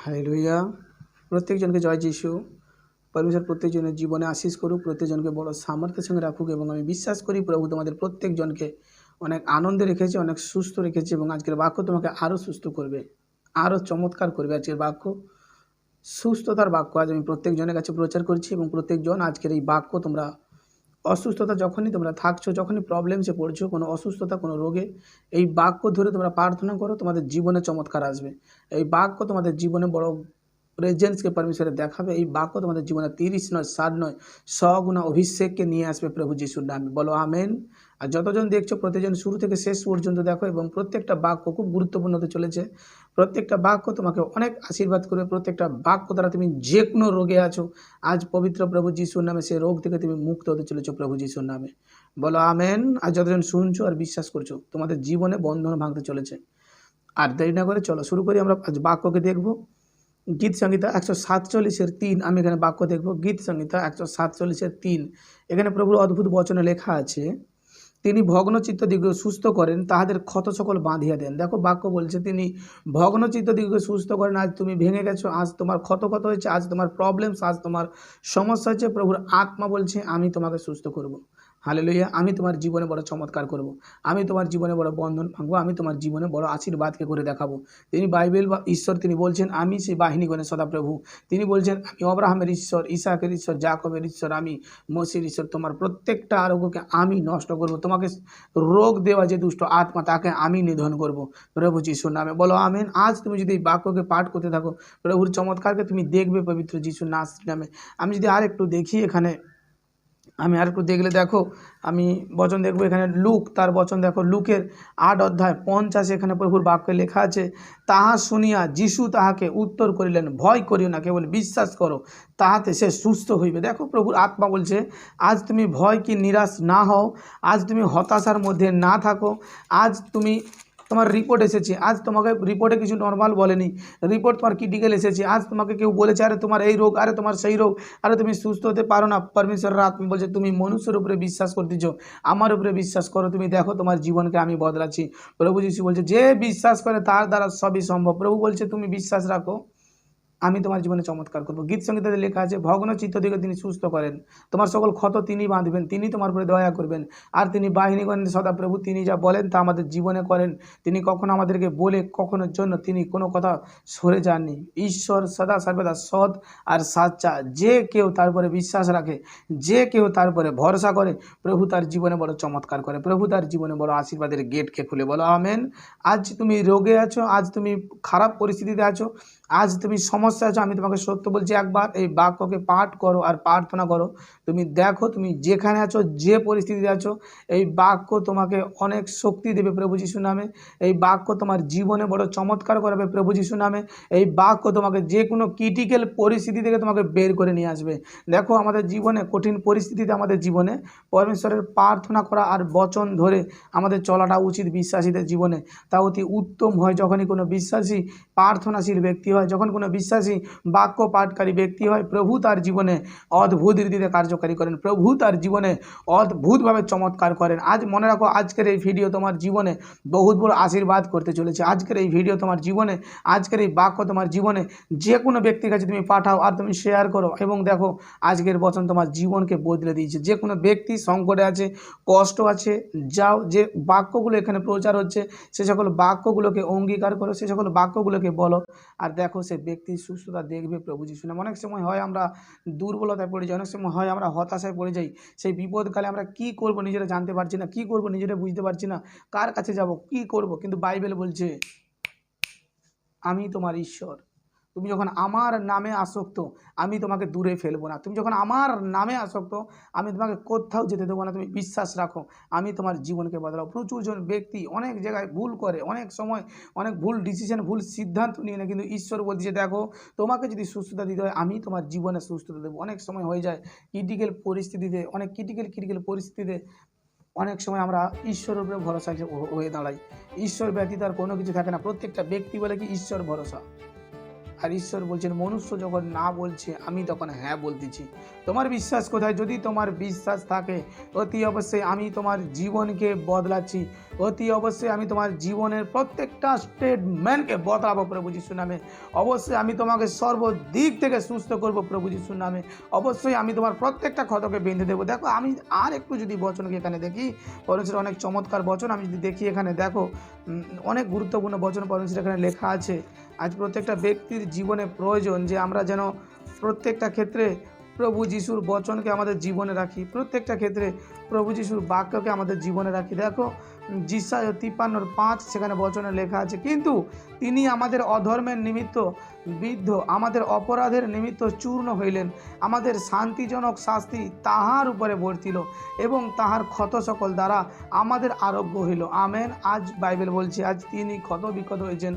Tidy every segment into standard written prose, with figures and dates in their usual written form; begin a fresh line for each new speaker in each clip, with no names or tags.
Hallelujah. প্রত্যেকজনকে জয় যিশু। পরমেশ্বর প্রত্যেকজনের জীবনে আশীষ করুক, প্রত্যেকজনকে বড় সামর্থ্যের সঙ্গে রাখুক। এবং আমি বিশ্বাস করি প্রভু তোমাদের প্রত্যেকজনকে অনেক আনন্দে রেখেছে, অনেক সুস্থ রেখেছে। এবং আজকের বাক্য তোমাকে আরও সুস্থ করবে, আরও চমৎকার করবে। আজকের বাক্য সুস্থতার বাক্য আজ আমি প্রত্যেকজনের কাছে প্রচার করছি। এবং প্রত্যেকজন আজকের এই বাক্য তোমরা অসুস্থতা যখনই তোমরা থাকছো, যখনই প্রবলেমসে পড়ছো, কোনো অসুস্থতা, কোনো রোগে, এই বাক্য ধরে তোমরা প্রার্থনা করো, তোমাদের জীবনে চমৎকার আসবে। এই বাক্য তোমাদের জীবনে বড় প্রেজেন্সকে পরমেশ্বরে দেখাবে। এই বাক্য তোমাদের জীবনে 30 নয়, 60 নয়, 100 গুণা অভিষেককে নিয়ে আসবে প্রভু যিশুর নামে। বলো আমেন। আর যতজন দেখছো প্রত্যেকজন শুরু থেকে শেষ পর্যন্ত দেখো, এবং প্রত্যেকটা বাক্য খুব গুরুত্বপূর্ণ হতে চলেছে। প্রত্যেকটা বাক্য তোমাকে অনেক আশীর্বাদ করবে। প্রত্যেকটা বাক্য দ্বারা তুমি যে কোনো রোগে আছো, আজ পবিত্র প্রভু যিশুর নামে সেই রোগ থেকে তুমি মুক্ত হতে চলেছো প্রভু যিশুর নামে। বলো আমেন। আর যতজন শুনছো আর বিশ্বাস করছো, তোমাদের জীবনে বন্ধন ভাঙতে চলেছে। আর দেরি না করে চলো শুরু করি। আমরা আজ বাক্যকে দেখবো। গীত সংহিতা 147:3 আমি এখানে বাক্য দেখব। গীত সংহিতা 147:3 এখানে প্রভুর অদ্ভুত বচনে লেখা আছে, তিনি ভগ্নচিত্ত দিগকে সুস্থ করেন, তাহাদের ক্ষত সকল বাঁধিয়া দেন। দেখো বাক্য বলছে তিনি ভগ্নচিত্ত দিগকে সুস্থ করেন। আজ তুমি ভেঙে গেছো, আজ তোমার ক্ষত হয়েছে, আজ তোমার প্রবলেমস, আজ তোমার সমস্যা হচ্ছে, প্রভুর আত্মা বলছে আমি তোমাকে সুস্থ করব। হালেলুয়া। আমি তোমার জীবনে বড় চমৎকার করব, আমি তোমার জীবনে বড় বন্ধন ভাঙবো, আমি তোমার জীবনে বড় আশীর্বাদকে করে দেখাবো। তিনি বাইবেল বা ঈশ্বর, তিনি বলছেন আমি সেই বাহিনীগণের সদাপ্রভু। তিনি বলছেন আমি অব্রাহামের ঈশ্বর, ইসাকের ঈশ্বর, জাকবের ঈশ্বর, আমি মসির ঈশ্বর। তোমার প্রত্যেকটা আরোগ্যকে আমি নষ্ট করব, তোমাকে রোগ দেওয়া যে দুষ্ট আত্মা তাকে আমি নিধন করব প্রভু যিশুর নামে। বলো আমেন। আজ তুমি যদি এই বাক্যকে পাঠ করতে থাকো, প্রভুর চমৎকারকে তুমি দেখবে পবিত্র যিশুর নামে। আমি যদি আর একটু দেখি এখানে, আমি আর একটু দেখলে দেখো, আমি বচন দেখবো এখানে লুক, তার বচন দেখো লুকের 8:50 এখানে প্রভুর বাক্যে লেখা আছে, তাহা শুনিয়া যিশু তাহাকে উত্তর করিলেন, ভয় করিও না, কেবল বিশ্বাস করো, তাহাতে সে সুস্থ হইবে। দেখো প্রভুর আত্মা বলছে আজ তুমি ভয় কি নিরাশ না হও, আজ তুমি হতাশার মধ্যে না থাকো। আজ তুমি, তোমার রিপোর্ট এসেছে, আজ তোমাকে রিপোর্টে কিছু নর্মাল বলেনি, রিপোর্ট তোমার ক্রিটিক্যাল এসেছে। আজ তোমাকে কেউ বলেছে আরে তোমার এই রোগ, আরে তোমার সেই রোগ, আরে তুমি সুস্থ হতে পারো না। পরমেশ্বরের আত্মা বলছে তুমি মনুষ্যের উপরে বিশ্বাস করতেছ, আমার উপরে বিশ্বাস করো, তুমি দেখো তোমার জীবনকে আমি বদলাচ্ছি। প্রভু যিশু বলছে যে বিশ্বাস করে তার দ্বারা সবই সম্ভব। প্রভু বলছে তুমি বিশ্বাস রাখো, আমি তোমার জীবনে চমৎকার করবো। গীত সংগীতে লেখা আছে ভগ্ন চিত্ত দিকে তিনি সুস্থ করেন, তোমার সকল ক্ষত তিনি বাঁধবেন, তিনি তোমার উপরে দয়া করবেন। আর তিনি বাহিনীগণের সদাপ্রভু, তিনি যা বলেন তা আমাদের জীবনে করেন। তিনি কখনো আমাদেরকে বলে কখনোর জন্য তিনি কোনো কথা সরে যাননি। ঈশ্বর সদা সর্বদা সৎ আর সাচ্চা। যে কেউ তার উপরে বিশ্বাস রাখে, যে কেউ তার উপরে ভরসা করে, প্রভু তার জীবনে বড় চমৎকার করে, প্রভু তার জীবনে বড় আশীর্বাদের গেটকে খুলে। বলো আমেন। আজ তুমি রোগে আছো, আজ তুমি খারাপ পরিস্থিতিতে আছো, আজ তুমি সমস্যা আছো, আমি তোমাকে সত্য বলছি, একবার এই বাক্যকে পাঠ করো আর প্রার্থনা করো। তুমি দেখো তুমি যেখানে আছো, যে পরিস্থিতিতে আছো, এই বাক্য তোমাকে অনেক শক্তি দেবে প্রভু যিশু নামে। এই বাক্য তোমার জীবনে বড় চমৎকার করাবে প্রভু যিশু নামে। এই বাক্য তোমাকে যে কোনো ক্রিটিক্যাল পরিস্থিতি থেকে তোমাকে বের করে নিয়ে আসবে। দেখো আমাদের জীবনে কঠিন পরিস্থিতিতে, আমাদের জীবনে পরমেশ্বরের প্রার্থনা করা আর বচন ধরে আমাদের চলাটা উচিত বিশ্বাসীদের জীবনে। তা অতি উত্তম হয় যখনই কোনো বিশ্বাসী প্রার্থনাশীল ব্যক্তি হয়, যখন কোনো বিশ্বাসী বাক্য পাঠকারী ব্যক্তি হয়। প্রভু তার জীবনে অদ্ভুত রীতিতে কার্যকারী করেন, প্রভু তার জীবনে অদ্ভুতভাবে চমৎকার করেন। আজ মনে রাখো আজকের এই ভিডিও তোমার জীবনে বহুত বড় আশীর্বাদ করতে চলেছে। আজকের এই ভিডিও তোমার জীবনে, আজকের এই বাক্য তোমার জীবনে যে কোনো ব্যক্তির কাছে তুমি পাঠাও আর তুমি শেয়ার করো, এবং দেখো আজকের বচন তোমার জীবনকে বদলে দিয়েছে। যে কোনো ব্যক্তি সংকটে আছে, কষ্ট আছে, যাও যে বাক্যগুলো এখানে প্রচার হচ্ছে সে সকল বাক্যগুলোকে অঙ্গীকার করো, সে সকল বাক্যগুলোকে বলো, আর দেখো সে ব্যক্তির সুস্থতা দেখবে প্রভু যিশু নামে। অনেক সময় হয় আমরা দুর্বলতায় পড়ে যাই, অনেক সময় হয় আমরা হতাশায় পড়ে যাই। সেই বিপদকালে আমরা কি করব নিজেরা জানতে পারছি না, কি করব নিজেরা বুঝতে পারছি না, কার কাছে যাব, কি করব। কিন্তু বাইবেল বলছে আমি তোমার ঈশ্বর, তুমি যখন আমার নামে আসক্ত আমি তোমাকে দূরে ফেলবো না। তুমি যখন আমার নামে আসক্ত আমি তোমাকে কোথাও যেতে দেবো না। তুমি বিশ্বাস রাখো, আমি তোমার জীবনকে বদলাও। প্রচুর জন ব্যক্তি অনেক জায়গায় ভুল করে, অনেক সময় অনেক ভুল ডিসিশন, ভুল সিদ্ধান্ত নিয়ে নেয়, কিন্তু ঈশ্বর বলছে দেখো তোমাকে যদি সুস্থতা দিতে হয় আমি তোমার জীবনে সুস্থতা দেবো। অনেক সময় হয়ে যায় ক্রিটিক্যাল পরিস্থিতিতে, অনেক ক্রিটিক্যাল পরিস্থিতিতে অনেক সময় আমরা ঈশ্বরের উপরে ভরসা হয়ে দাঁড়াই। ঈশ্বর ব্যতীত আর কোনো কিছু থাকে না। প্রত্যেকটা ব্যক্তি বলে কি ঈশ্বর ভরসা। আর ঈশ্বর বলছেন মনুষ্য যখন না বলছে আমি তখন হ্যাঁ বলতেছি। তোমার বিশ্বাস কোথায়? যদি তোমার বিশ্বাস থাকে অতি অবশ্যই আমি তোমার জীবনকে বদলাচ্ছি, অতি অবশ্যই আমি তোমার জীবনের প্রত্যেকটা স্টেটমেন্টকে বদলাবো প্রভু যিশুর নামে। অবশ্যই আমি তোমাকে সর্বদিক থেকে সুস্থ করব প্রভু যিশুর নামে। অবশ্যই আমি তোমার প্রত্যেকটা ক্ষতকে বেঁধে দেবো। দেখো আমি আর একটু যদি বচনকে এখানে দেখি, পরমেশ্বরের অনেক চমৎকার বচন আমি যদি দেখি এখানে, দেখো অনেক গুরুত্বপূর্ণ বচন পরমেশ্বরের এখানে লেখা আছে। আজ প্রত্যেকটা ব্যক্তির জীবনে প্রয়োজন যে আমরা যেন প্রত্যেকটা ক্ষেত্রে প্রভু যিশুর বচনকে আমাদের জীবনে রাখি, প্রত্যেকটা ক্ষেত্রে প্রভু যিশুর বাক্যকে আমাদের জীবনে রাখি। দেখো যিশায় 53:5 সেখানে বচনে লেখা আছে, কিন্তু তিনি আমাদের অধর্মের নিমিত্ত বিদ্ধ, আমাদের অপরাধের নিমিত্ত চূর্ণ হইলেন, আমাদের শান্তিজনক শাস্তি তাহার উপরে বর্তিল এবং তাহার ক্ষত সকল দ্বারা আমাদের আরোগ্য হইল। আমেন। আজ বাইবেল বলছে আজ তিনি ক্ষত বিক্ষত হয়েছেন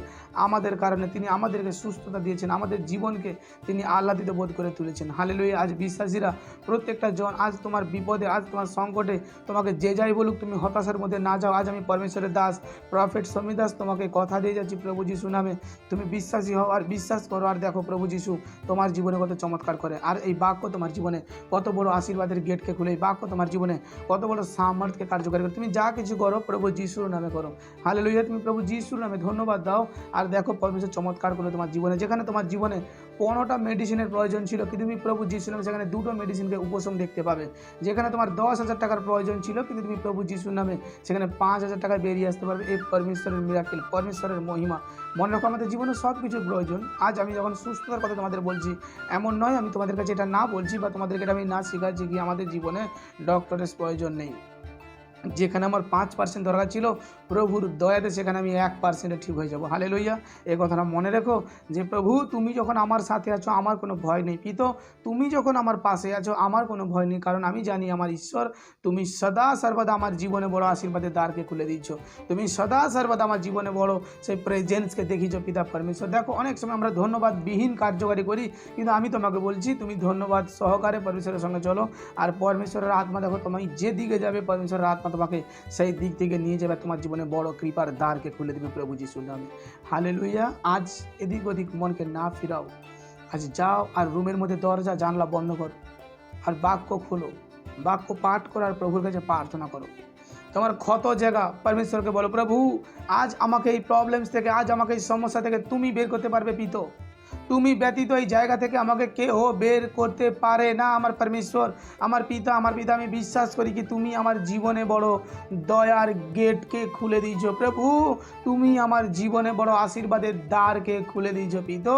আমাদের কারণে, তিনি আমাদেরকে সুস্থতা দিয়েছেন, আমাদের জীবনকে তিনি আহ্লাদিত বোধ করে তুলেছেন। হালেলুয়া। আজ বিশ্বাসীরা প্রত্যেকটা জন আজ তোমার বিপদে, আজ তোমার সংকটে, তোমাকে যে যাই বলুক তুমি হতাশার মধ্যে না যাও। আজ আমি পরমেশ্বরের দাস প্রফেট সমী দাস তোমাকে কথা দিয়ে যাচ্ছি প্রভু যিশু নামে, তুমি বিশ্বাসী হও আর বিশ্বাস করো, আর দেখো প্রভু যিশু তোমার জীবনে কত চমৎকার করে। আর এই বাক্য তোমার জীবনে কত বড় আশীর্বাদের গেটকে খুলে, এই বাক্য তোমার জীবনে কত বড় সামর্থ্যকে কার্যকারী করে। তুমি যা কিছু করো প্রভু যিশুর নামে করো। হালেলুয়া। তুমি প্রভু যিশুর নামে ধন্যবাদ দাও। আর দেখো পরমেশ্বর চমৎকার করলো তোমার জীবনে। যেখানে তোমার জীবনে 15টা মেডিসিনের প্রয়োজন ছিল, কিন্তু তুমি প্রভু যিশু নামে সেখানে 2টো মেডিসিনকে উপশম দেখতে পাবে। যেখানে তোমার 10,000 টাকার প্রয়োজন ছিল, কিন্তু তুমি প্রভু যিশুর নামে সেখানে 5,000 টাকা বেরিয়ে আসতে পারবে। এই পরমেশ্বরের মিরাকেল, পরমেশ্বরের মহিমা। মনে রাখো আমাদের জীবনে সব কিছুর প্রয়োজন। আজ আমি যখন সুস্থতার কথা তোমাদের বলছি, এমন নয় আমি তোমাদের কাছে এটা না বলছি বা তোমাদেরকে এটা আমি না শেখাচ্ছি কি আমাদের জীবনে ডক্টরের প্রয়োজন নেই। যেখানে আমার 5% দরকার ছিল, প্রভুর দয়াতে সেখানে আমি 1%-এ ঠিক হয়ে যাব। হালেলুয়া। এই কথাটা মনে রেখো যে প্রভু তুমি যখন আমার সাথে আছো আমার কোনো ভয় নেই। পিতো তুমি যখন আমার পাশে আছো আমার কোনো ভয় নেই, কারণ আমি জানি আমার ঈশ্বর তুমি সদা সর্বদা আমার জীবনে বড় আশীর্বাদের দ্বারকে খুলে দিচ্ছ। তুমি সদা সর্বদা আমার জীবনে বড় সেই প্রেজেন্সকে দেখিছ পিতা পরমেশ্বর। দেখো অনেক সময় আমরা ধন্যবাদবিহীন কার্যকারী করি, কিন্তু আমি তোমাকে বলছি তুমি ধন্যবাদ সহকারে পরমেশ্বরের সঙ্গে চলো। আর পরমেশ্বরের আত্মা দেখো তুমি যে দিকে যাবে পরমেশ্বরের আত্মা তোমাকে সেই দিক থেকে নিয়ে যাবে, তোমার জীবনে বড় কৃপার দ্বারকে খুলে দেবে প্রভু যিশুর নামে। হালেলুয়া। আজ এদিক ওদিক মনকে না ফিরাও, আজ যাও আর রুমের মধ্যে দরজা জানলা বন্ধ করো আর বাক্য খোলো, বাক্য পাঠ করো আর প্রভুর কাছে প্রার্থনা করো। তোমার ক্ষত জায়গা পরমেশ্বরকে বলো প্রভু আজ আমাকে এই প্রবলেমস থেকে, আজ আমাকে এই সমস্যা থেকে তুমি বের করতে পারবে পিতো। তুমি ব্যতীত এই জায়গা থেকে আমাকে কেউ বের করতে পারে না। আমার পরমেশ্বর, আমার পিতা, আমি বিশ্বাস করি কি তুমি আমার জীবনে বড় দয়ার গেটকে খুলে দিয়েছো প্রভু, তুমি আমার জীবনে বড় আশীর্বাদের দ্বারকে খুলে দিয়েছো পিতো।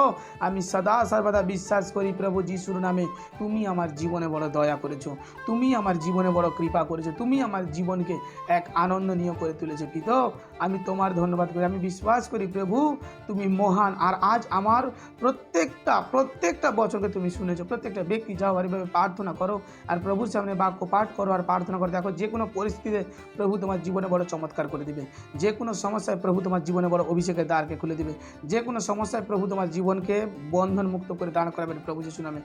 আমি সদা সর্বদা বিশ্বাস করি প্রভু যিশুর নামে তুমি আমার জীবনে বড় দয়া করেছো, তুমি আমার জীবনে বড় কৃপা করেছো, তুমি আমার জীবনকে এক আনন্দনীয় করে তুলেছো পিতো। আমি তোমার ধন্যবাদ করি, আমি বিশ্বাস করি প্রভু তুমি মহান। আর আজ আমার প্রত্যেকটা বছরকে তুমি শুনেছো। প্রত্যেকটা ব্যক্তি যাও আর এভাবে প্রার্থনা করো আর প্রভুর সামনে বাক্য পাঠ করো আর প্রার্থনা করো। দেখো যে কোনো পরিস্থিতিতে প্রভু তোমার জীবনে বড় চমৎকার করে দিবে। যে কোনো সমস্যায় প্রভু তোমার জীবনে বড় অভিষেকের দ্বারকে খুলে দিবে। যে কোনো সমস্যায় প্রভু তোমার জীবনকে বন্ধন মুক্ত করে দান করাবেন প্রভু যিশু নামে।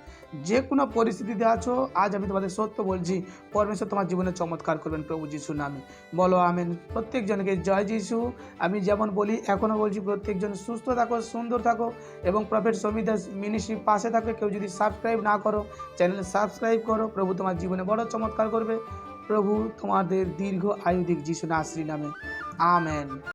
যে কোনো পরিস্থিতিতে আছো আজ আমি তোমাদের সত্য বলছি পরমেশ্বর তোমার জীবনে চমৎকার করবেন প্রভু যিশুর নামে। বলো আমেন। প্রত্যেকজনকে জয় যিশু। আমি যেমন বলি এখনও বলছি প্রত্যেকজন সুস্থ থাকো, সুন্দর থাকো এবং প্রফেট সমী দাস মিনিস্ট্রি পাশে থাকবে। কেউ যদি সাবস্ক্রাইব না করো চ্যানেল সাবস্ক্রাইব করো। প্রভু তোমার জীবনে বড় চমৎকার করবে। প্রভু তোমাদের দীর্ঘ আয়ু দিক যিশু নাসরি নামে। আমেন।